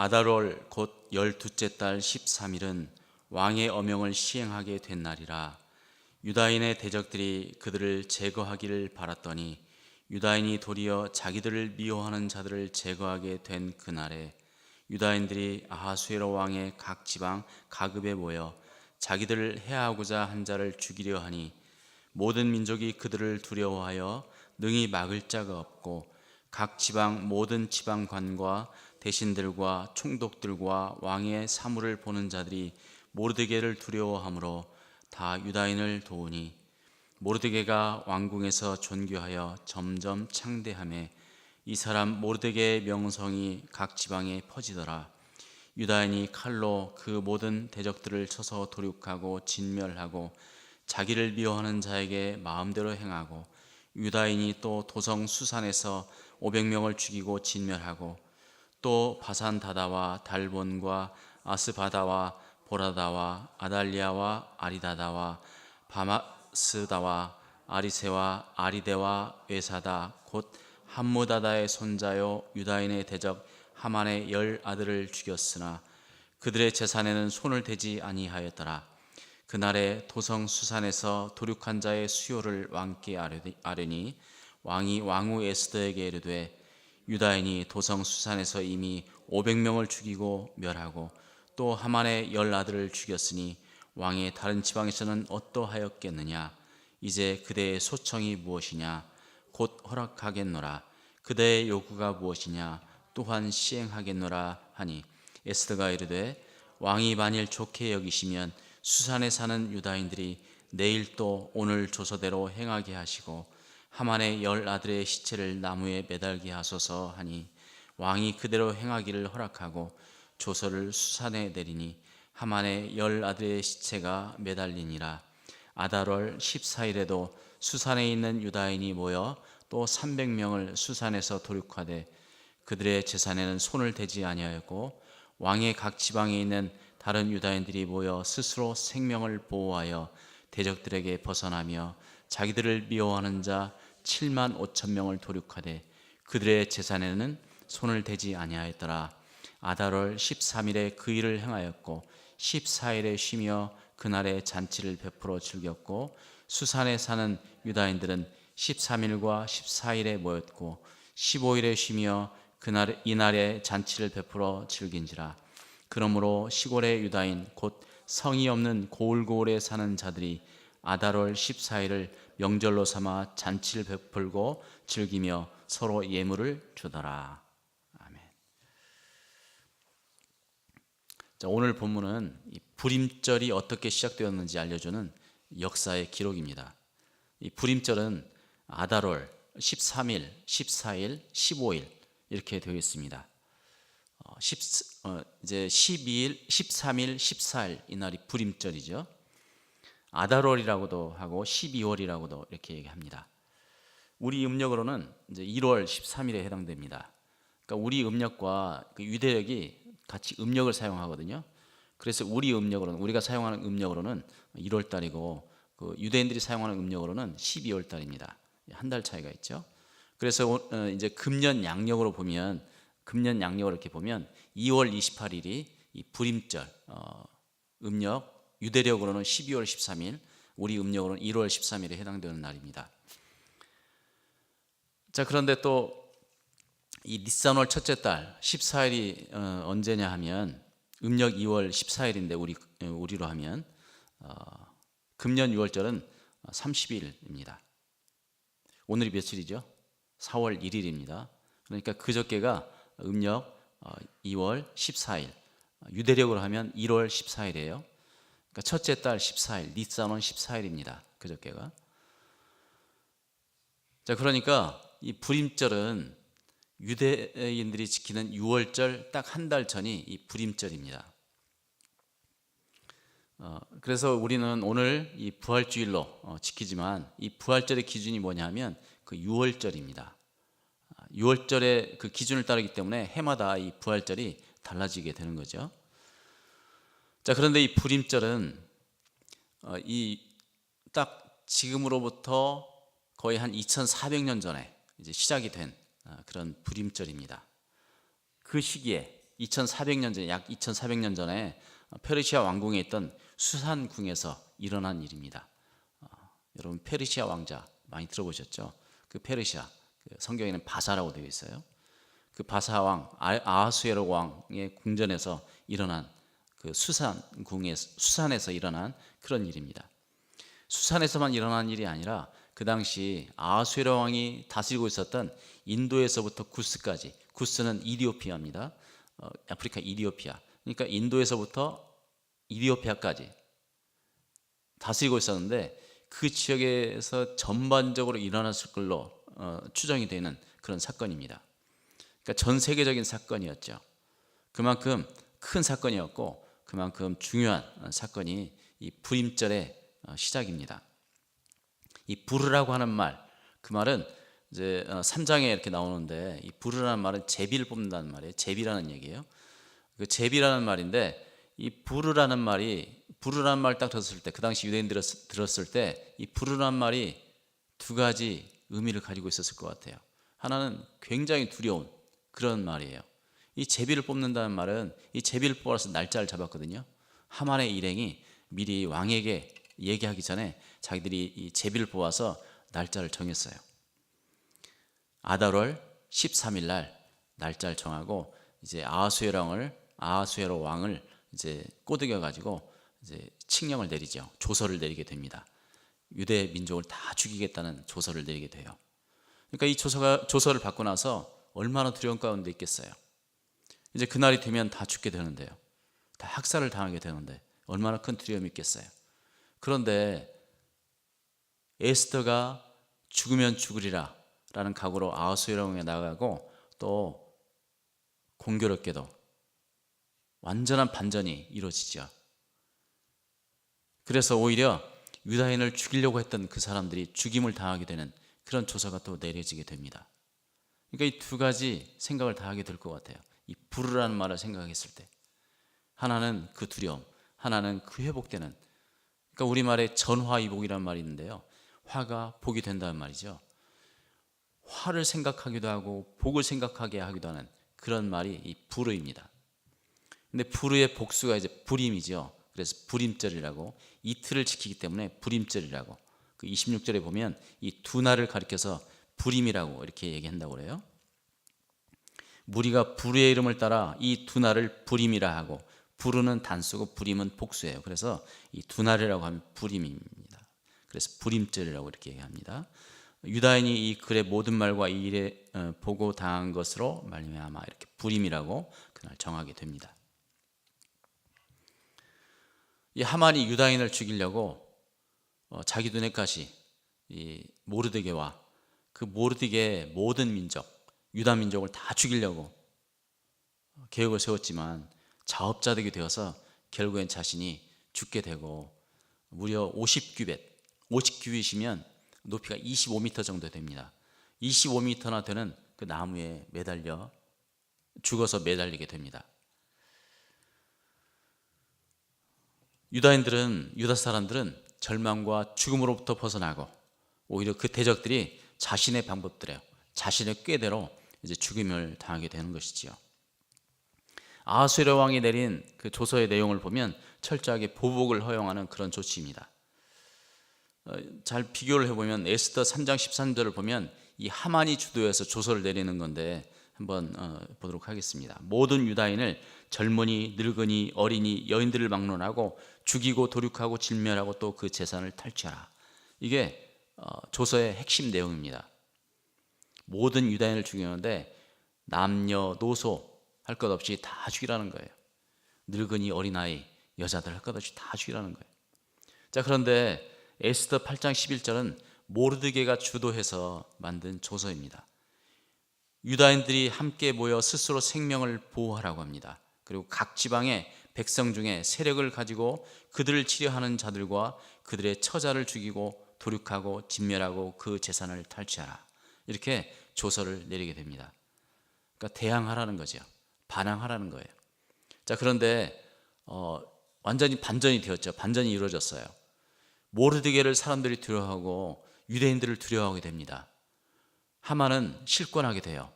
아달월 곧 12째 달 13일은 왕의 어명을 시행하게 된 날이라. 유다인의 대적들이 그들을 제거하기를 바랐더니 유다인이 도리어 자기들을 미워하는 자들을 제거하게 된 그날에 유다인들이 아하수에로 왕의 각 지방 가급에 모여 자기들을 해하고자 한 자를 죽이려 하니 모든 민족이 그들을 두려워하여 능히 막을 자가 없고 각 지방 모든 지방관과 대신들과 총독들과 왕의 사물을 보는 자들이 모르드게를 두려워하므로 다 유다인을 도우니 모르드게가 왕궁에서 존귀하여 점점 창대하매 이 사람 모르드게의 명성이 각 지방에 퍼지더라. 유다인이 칼로 그 모든 대적들을 쳐서 도륙하고 진멸하고 자기를 미워하는 자에게 마음대로 행하고 유다인이 또 도성 수산에서 500명을 죽이고 진멸하고 또 바산 다다와 달본과 아스바다와 보라다와 아달리아와 아리다다와 바마스다와 아리세와 아리데와 외사다 곧 함무다다의 손자요 유다인의 대적 하만의 10 아들을 죽였으나 그들의 재산에는 손을 대지 아니하였더라. 그날에 도성 수산에서 도륙한 자의 수요를 왕께 아뢰니 왕이 왕후 에스더에게 이르되 유다인이 도성 수산에서 이미 500명을 죽이고 멸하고 또 하만의 10 아들을 죽였으니 왕의 다른 지방에서는 어떠하였겠느냐. 이제 그대의 소청이 무엇이냐. 곧 허락하겠노라. 그대의 요구가 무엇이냐. 또한 시행하겠노라 하니 에스더가 이르되 왕이 만일 좋게 여기시면 수산에 사는 유다인들이 내일 또 오늘 조서대로 행하게 하시고 하만의 10 아들의 시체를 나무에 매달게 하소서 하니 왕이 그대로 행하기를 허락하고 조서를 수산에 내리니 하만의 10 아들의 시체가 매달리니라. 아달월 14일에도 수산에 있는 유다인이 모여 또 300명을 수산에서 도륙하되 그들의 재산에는 손을 대지 아니하였고 왕의 각 지방에 있는 다른 유다인들이 모여 스스로 생명을 보호하여 대적들에게 벗어나며 자기들을 미워하는 자 7만 5천 명을 도륙하되 그들의 재산에는 손을 대지 아니하였더라. 아달월 13일에 그 일을 행하였고 14일에 쉬며 그날에 잔치를 베풀어 즐겼고 수산에 사는 유다인들은 13일과 14일에 모였고 15일에 쉬며 이날에 잔치를 베풀어 즐긴지라. 그러므로 시골의 유다인 곧 성이 없는 고을고을에 사는 자들이 아달월 14일을 명절로 삼아 잔치를 베풀고 즐기며 서로 예물을 주더라. 아멘. 자, 오늘 본문은 이 불임절이 어떻게 시작되었는지 알려주는 역사의 기록입니다. 이 불임절은 아달월 13일, 14일, 15일 이렇게 되어 있습니다. 이제 12일, 13일, 14일 이날이 불임절이죠. 아달월이라고도 하고 12월이라고도 이렇게 얘기합니다. 우리 음력으로는 이제 1월 13일에 해당됩니다. 그러니까 우리 음력과 그 유대력이 같이 음력을 사용하거든요. 그래서 우리 음력으로는 우리가 사용하는 음력으로는 1월 달이고 그 유대인들이 사용하는 음력으로는 12월 달입니다. 한 달 차이가 있죠. 그래서 이제 금년 양력으로 보면 금년 양력으로 이렇게 보면 2월 28일이 이 불임절 음력 유대력으로는 12월 13일 우리 음력으로는 1월 13일에 해당되는 날입니다. 자, 그런데 또 이 니산월 첫째 달 14일이 언제냐 하면 음력 2월 14일인데 우리로 하면 금년 6월절은 30일입니다. 오늘이 며칠이죠? 4월 1일입니다. 그러니까 그저께가 음력 2월 14일, 유대력으로 하면 1월 14일이에요. 그러니까 첫째 달 14일, 니산월 14일입니다. 그저께가. 자, 그러니까 이 불임절은 유대인들이 지키는 6월절 딱 한 달 전이 이 불임절입니다. 그래서 우리는 오늘 이 부활주일로 지키지만 이 부활절의 기준이 뭐냐면 그 6월절입니다. 6월절의 그 기준을 따르기 때문에 해마다 이 부활절이 달라지게 되는 거죠. 자, 그런데 이 불임절은 이 딱 지금으로부터 거의 한 2400년 전에 이제 시작이 된 그런 불임절입니다. 그 시기에 2400년 전에, 약 2400년 전에 페르시아 왕궁에 있던 수산궁에서 일어난 일입니다. 여러분 페르시아 왕자 많이 들어보셨죠? 그 페르시아, 성경에는 바사라고 되어 있어요. 그 바사 왕 아하수에로 왕의 궁전에서 일어난 그 수산에서 일어난 그런 일입니다. 수산에서만 일어난 일이 아니라 그 당시 아하수에로 왕이 다스리고 있었던 인도에서부터 구스까지, 구스는 이디오피아입니다. 아프리카 이디오피아. 그러니까 인도에서부터 이디오피아까지 다스리고 있었는데 그 지역에서 전반적으로 일어났을 걸로 추정이 되는 그런 사건입니다. 그러니까 전 세계적인 사건이었죠. 그만큼 큰 사건이었고 그만큼 중요한 사건이 이 불임절의 시작입니다. 이 부르라고 하는 말, 그 말은 이제 3장에 이렇게 나오는데, 이 부르라는 말은 제비를 뽑는다는 말이에요. 제비라는 얘기예요. 그 제비라는 말인데, 이 부르라는 말이, 부르라는 말 딱 들었을 때, 그 당시 유대인들이 들었을 때 이 부르라는 말이 두 가지 의미를 가지고 있었을 것 같아요. 하나는 굉장히 두려운 그런 말이에요. 이 제비를 뽑는다는 말은, 이 제비를 뽑아서 날짜를 잡았거든요. 하만의 일행이 미리 왕에게 얘기하기 전에 자기들이 이 제비를 뽑아서 날짜를 정했어요. 아달월 13일 날 날짜를 정하고 이제 아하수에로 왕을 이제 꼬드겨 가지고 이제 칙령을 내리죠. 조서를 내리게 됩니다. 유대 민족을 다 죽이겠다는 조서를 내리게 돼요. 그러니까 이 조서를 받고 나서 얼마나 두려운 가운데 있겠어요. 이제 그날이 되면 다 죽게 되는데요. 다 학살을 당하게 되는데 얼마나 큰 두려움이 있겠어요. 그런데 에스더가 죽으면 죽으리라 라는 각오로 아하수에로 왕에 나가고, 또 공교롭게도 완전한 반전이 이루어지죠. 그래서 오히려 유다인을 죽이려고 했던 그 사람들이 죽임을 당하게 되는 그런 조서가 또 내려지게 됩니다. 그러니까 이 두 가지 생각을 다 하게 될 것 같아요. 이 부르라는 말을 생각했을 때, 하나는 그 두려움, 하나는 그 회복되는, 그러니까 우리말에 전화위복이라는 말이 있는데요, 화가 복이 된다는 말이죠. 화를 생각하기도 하고 복을 생각하게 하기도 하는 그런 말이 이 부르입니다. 근데 부르의 복수가 이제 불임이죠. 그래서 불임절이라고, 이틀을 지키기 때문에 불임절이라고, 그 26절에 보면 이 두 날을 가리켜서 불임이라고 이렇게 얘기한다고 그래요. 무리가 부르의 이름을 따라 이 두 날을 불임이라 하고, 부르는 단수고 불임은 복수예요. 그래서 이 두 날이라고 하면 불임입니다. 그래서 불임절이라고 이렇게 얘기합니다. 유다인이 이 글의 모든 말과 이 일에 보고 당한 것으로 말미암아 이렇게 불임이라고 그날 정하게 됩니다. 이 하만이 유다인을 죽이려고 자기 눈엣가시 이 모르드게와 그 모르드게의 모든 민족, 유다 민족을 다 죽이려고 계획을 세웠지만 자업자득이 되어서 결국엔 자신이 죽게 되고, 무려 50규빗이면 높이가 25m 정도 됩니다. 25m나 되는 그 나무에 매달려 죽어서 매달리게 됩니다. 유다 사람들은 절망과 죽음으로부터 벗어나고 오히려 그 대적들이 자신의 방법대로, 자신의 꾀대로 이제 죽임을 당하게 되는 것이지요. 아하수에로 왕이 내린 그 조서의 내용을 보면 철저하게 보복을 허용하는 그런 조치입니다. 잘 비교를 해보면 에스더 3장 13절을 보면 이 하만이 주도해서 조서를 내리는 건데 한번 보도록 하겠습니다. 모든 유다인을 젊은이, 늙은이, 어린이, 여인들을 막론하고 죽이고 도륙하고 진멸하고 또 그 재산을 탈취하라. 이게 조서의 핵심 내용입니다. 모든 유다인을 죽이는데 남녀, 노소 할 것 없이 다 죽이라는 거예요. 늙은이, 어린아이, 여자들 할 것 없이 다 죽이라는 거예요. 자, 그런데 에스더 8장 11절은 모르드게가 주도해서 만든 조서입니다. 유다인들이 함께 모여 스스로 생명을 보호하라고 합니다. 그리고 각 지방의 백성 중에 세력을 가지고 그들을 치려하는 자들과 그들의 처자를 죽이고 도륙하고 진멸하고 그 재산을 탈취하라. 이렇게 조서를 내리게 됩니다. 그러니까 대항하라는 거죠. 반항하라는 거예요. 자, 그런데 완전히 반전이 되었죠. 반전이 이루어졌어요. 모르드게를 사람들이 두려워하고 유대인들을 두려워하게 됩니다. 하만은 실권하게 돼요.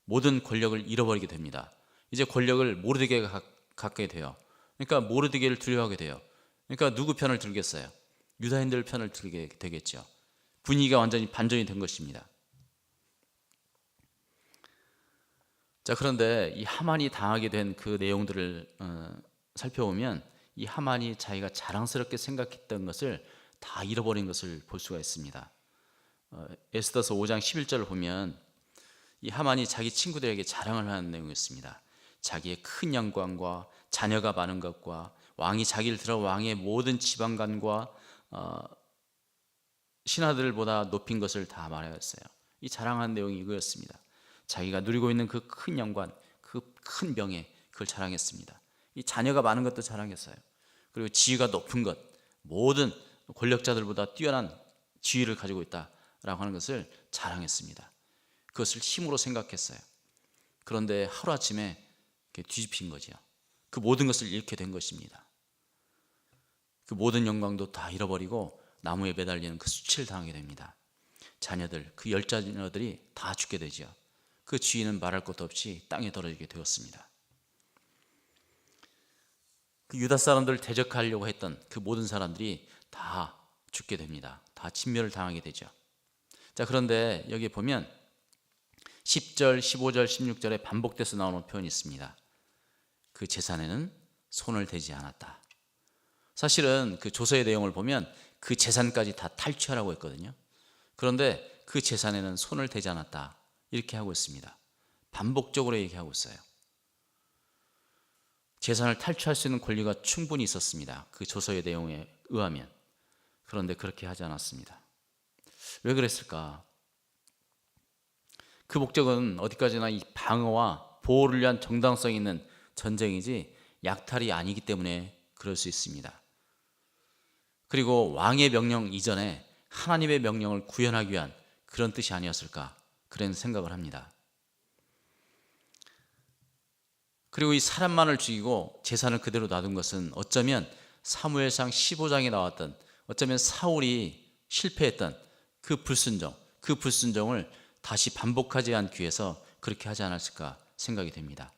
모든 권력을 잃어버리게 됩니다. 이제 권력을 모르드게가 갖게 돼요. 그러니까 모르드게를 두려워하게 돼요. 그러니까 누구 편을 들겠어요? 유다인들 편을 들게 되겠죠. 분위기가 완전히 반전이 된 것입니다. 자, 그런데 이 하만이 당하게 된 그 내용들을 살펴보면 이 하만이 자기가 자랑스럽게 생각했던 것을 다 잃어버린 것을 볼 수가 있습니다. 에스더서 5장 11절을 보면 이 하만이 자기 친구들에게 자랑을 하는 내용이었습니다. 자기의 큰 영광과 자녀가 많은 것과 왕이 자기를 들어 왕의 모든 지방관과 신하들보다 높인 것을 다 말하였어요. 이 자랑한 내용이 이거였습니다. 자기가 누리고 있는 그 큰 영광, 그 큰 명예, 그걸 자랑했습니다. 이 자녀가 많은 것도 자랑했어요. 그리고 지위가 높은 것, 모든 권력자들보다 뛰어난 지위를 가지고 있다라고 하는 것을 자랑했습니다. 그것을 힘으로 생각했어요. 그런데 하루아침에 뒤집힌 거죠. 그 모든 것을 잃게 된 것입니다. 그 모든 영광도 다 잃어버리고 나무에 매달리는 그 수치를 당하게 됩니다. 자녀들, 그 10자녀들이 다 죽게 되죠. 그 지위는 말할 것도 없이 땅에 떨어지게 되었습니다. 그 유다 사람들을 대적하려고 했던 그 모든 사람들이 다 죽게 됩니다. 다 진멸을 당하게 되죠. 자, 그런데 여기 보면 10절, 15절, 16절에 반복돼서 나오는 표현이 있습니다. 그 재산에는 손을 대지 않았다. 사실은 그 조서의 내용을 보면 그 재산까지 다 탈취하라고 했거든요. 그런데 그 재산에는 손을 대지 않았다. 이렇게 하고 있습니다. 반복적으로 얘기하고 있어요. 재산을 탈취할 수 있는 권리가 충분히 있었습니다. 그 조서의 내용에 의하면. 그런데 그렇게 하지 않았습니다. 왜 그랬을까? 그 목적은 어디까지나 이 방어와 보호를 위한 정당성 있는 전쟁이지 약탈이 아니기 때문에 그럴 수 있습니다. 그리고 왕의 명령 이전에 하나님의 명령을 구현하기 위한 그런 뜻이 아니었을까, 그런 생각을 합니다. 그리고 이 사람만을 죽이고 재산을 그대로 놔둔 것은 어쩌면 사무엘상 15장에 나왔던, 어쩌면 사울이 실패했던 그 불순종을 다시 반복하지 않기 위해서 그렇게 하지 않았을까 생각이 됩니다.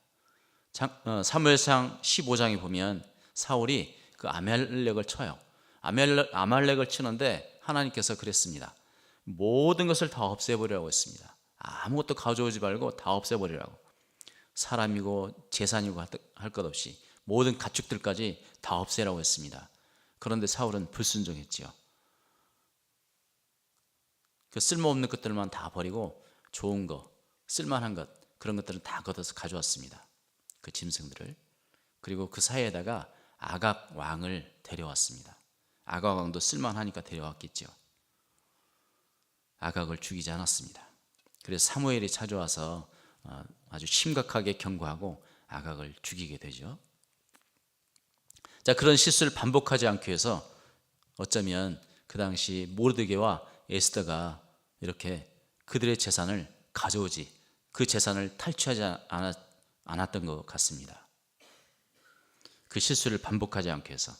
사무엘상 15장에 보면 사울이 그 아말렉을 쳐요. 아말렉을 치는데 하나님께서 그랬습니다. 모든 것을 다 없애버리라고 했습니다. 아무것도 가져오지 말고 다 없애버리라고. 사람이고 재산이고 할 것 없이 모든 가축들까지 다 없애라고 했습니다. 그런데 사울은 불순종했지요. 그 쓸모없는 것들만 다 버리고 좋은 거, 쓸만한 것, 그런 것들은 다 걷어서 가져왔습니다. 그 짐승들을. 그리고 그 사이에다가 아각 왕을 데려왔습니다. 아각 왕도 쓸만하니까 데려왔겠죠. 아각을 죽이지 않았습니다. 그래서 사무엘이 찾아와서 아주 심각하게 경고하고 아각을 죽이게 되죠. 자, 그런 실수를 반복하지 않기 위해서 어쩌면 그 당시 모르드게와 에스더가 이렇게 그들의 재산을 가져오지, 그 재산을 탈취하지 않았던 것 같습니다. 그 실수를 반복하지 않기 위해서.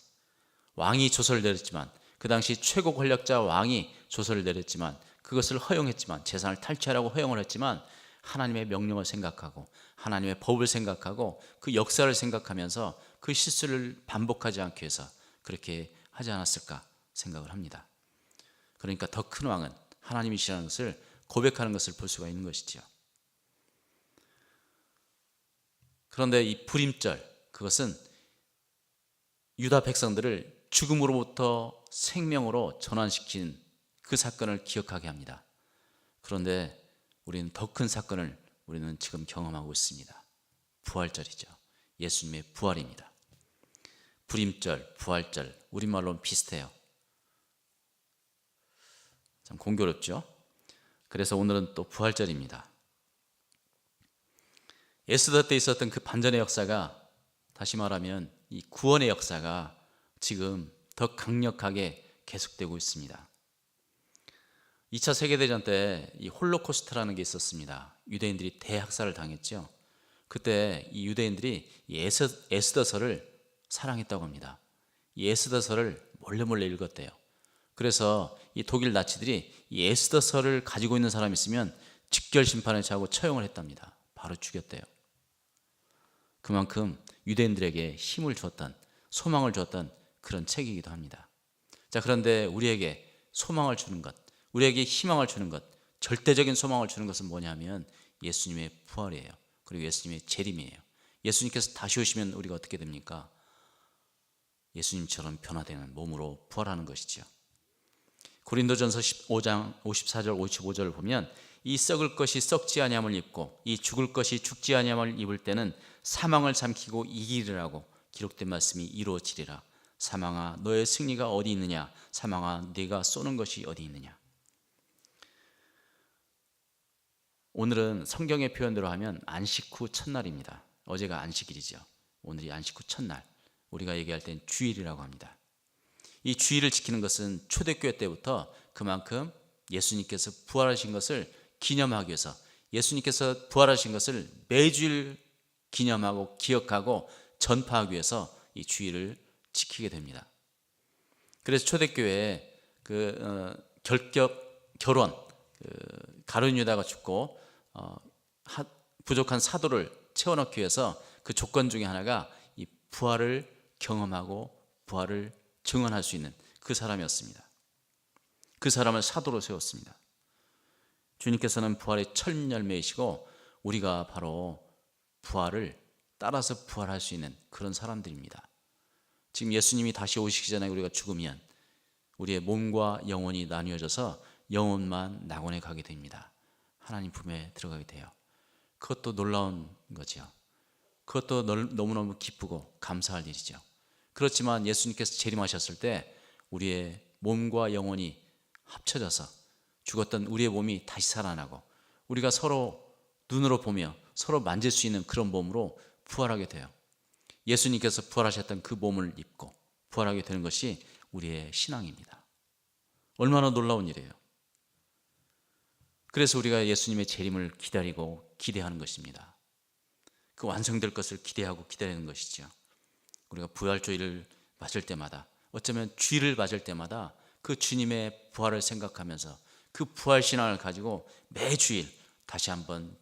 왕이 조서를 내렸지만, 그 당시 최고 권력자 왕이 조서를 내렸지만, 그것을 허용했지만, 재산을 탈취하라고 허용을 했지만, 하나님의 명령을 생각하고 하나님의 법을 생각하고 그 역사를 생각하면서 그 실수를 반복하지 않기 위해서 그렇게 하지 않았을까 생각을 합니다. 그러니까 더 큰 왕은 하나님이시라는 것을 고백하는 것을 볼 수가 있는 것이죠. 그런데 이 불임절, 그것은 유다 백성들을 죽음으로부터 생명으로 전환시킨 그 사건을 기억하게 합니다. 그런데 우리는 더 큰 사건을 우리는 지금 경험하고 있습니다. 부활절이죠. 예수님의 부활입니다. 불임절, 부활절, 우리말로는 비슷해요. 참 공교롭죠? 그래서 오늘은 또 부활절입니다. 에스더 때 있었던 그 반전의 역사가, 다시 말하면 이 구원의 역사가 지금 더 강력하게 계속되고 있습니다. 2차 세계대전 때 이 홀로코스트라는 게 있었습니다. 유대인들이 대학살을 당했죠. 그때 이 유대인들이 이 에스더서를 사랑했다고 합니다. 이 에스더서를 몰래 읽었대요. 그래서 이 독일 나치들이 이 에스더서를 가지고 있는 사람이 있으면 직결 심판을 하고 처형을 했답니다. 바로 죽였대요. 그만큼 유대인들에게 힘을 주었던, 소망을 주었던 그런 책이기도 합니다. 자, 그런데 우리에게 소망을 주는 것, 우리에게 희망을 주는 것, 절대적인 소망을 주는 것은 뭐냐면 예수님의 부활이에요. 그리고 예수님의 재림이에요. 예수님께서 다시 오시면 우리가 어떻게 됩니까? 예수님처럼 변화되는 몸으로 부활하는 것이죠. 고린도전서 15장 54절 55절을 보면 이 썩을 것이 썩지 아니함을 입고 이 죽을 것이 죽지 아니함을 입을 때는 사망을 삼키고 이기리라고 기록된 말씀이 이루어지리라. 사망아 너의 승리가 어디 있느냐? 사망아 네가 쏘는 것이 어디 있느냐? 오늘은 성경의 표현대로 하면 안식 후 첫날입니다. 어제가 안식일이죠. 오늘이 안식 후 첫날. 우리가 얘기할 땐 주일이라고 합니다. 이 주일을 지키는 것은 초대교회 때부터 그만큼 예수님께서 부활하신 것을 기념하기 위해서, 예수님께서 부활하신 것을 매주일 기념하고 기억하고 전파하기 위해서 이 주일을 지키게 됩니다. 그래서 초대교회에 결혼, 가룟 유다가 죽고 부족한 사도를 채워넣기 위해서 그 조건 중에 하나가 이 부활을 경험하고 부활을 증언할 수 있는 그 사람이었습니다. 그 사람을 사도로 세웠습니다. 주님께서는 부활의 첫 열매이시고 우리가 바로 부활을 따라서 부활할 수 있는 그런 사람들입니다. 지금 예수님이 다시 오시기 전에 우리가 죽으면 우리의 몸과 영혼이 나뉘어져서 영혼만 낙원에 가게 됩니다. 하나님 품에 들어가게 돼요. 그것도 놀라운 거죠. 그것도 너무너무 기쁘고 감사할 일이죠. 그렇지만 예수님께서 재림하셨을 때 우리의 몸과 영혼이 합쳐져서 죽었던 우리의 몸이 다시 살아나고 우리가 서로 눈으로 보며 서로 만질 수 있는 그런 몸으로 부활하게 돼요. 예수님께서 부활하셨던 그 몸을 입고 부활하게 되는 것이 우리의 신앙입니다. 얼마나 놀라운 일이에요. 그래서 우리가 예수님의 재림을 기다리고 기대하는 것입니다. 그 완성될 것을 기대하고 기다리는 것이죠. 우리가 부활주일을 맞을 때마다, 어쩌면 주일을 맞을 때마다 그 주님의 부활을 생각하면서 그 부활 신앙을 가지고 매주일 다시 한번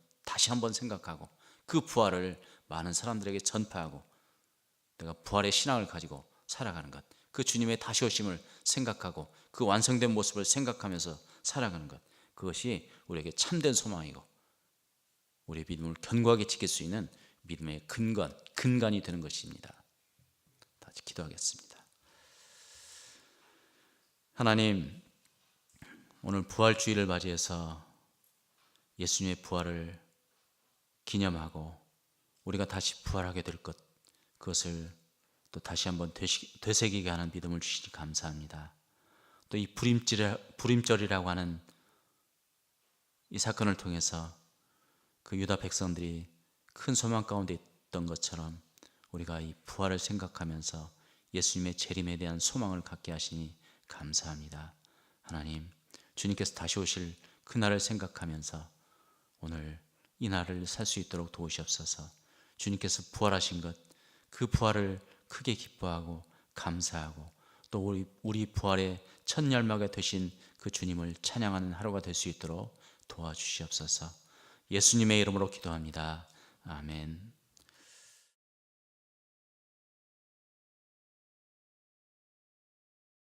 생각하고 그 부활을 많은 사람들에게 전파하고 내가 부활의 신앙을 가지고 살아가는 것, 그 주님의 다시 오심을 생각하고 그 완성된 모습을 생각하면서 살아가는 것, 그것이 우리에게 참된 소망이고 우리의 믿음을 견고하게 지킬 수 있는 믿음의 근간이 되는 것입니다. 다시 기도하겠습니다. 하나님, 오늘 부활주일을 맞이해서 예수님의 부활을 기념하고 우리가 다시 부활하게 될 것, 그것을 또 다시 한번 되새기게 하는 믿음을 주시니 감사합니다. 또 이 불임절이라고 하는 이 사건을 통해서 그 유다 백성들이 큰 소망 가운데 있던 것처럼 우리가 이 부활을 생각하면서 예수님의 재림에 대한 소망을 갖게 하시니 감사합니다. 하나님, 주님께서 다시 오실 그날을 생각하면서 오늘 이 날을 살 수 있도록 도우시옵소서. 주님께서 부활하신 것, 그 부활을 크게 기뻐하고 감사하고 또 우리 부활의 첫 열매가 되신 그 주님을 찬양하는 하루가 될 수 있도록 도와주시옵소서. 예수님의 이름으로 기도합니다. 아멘.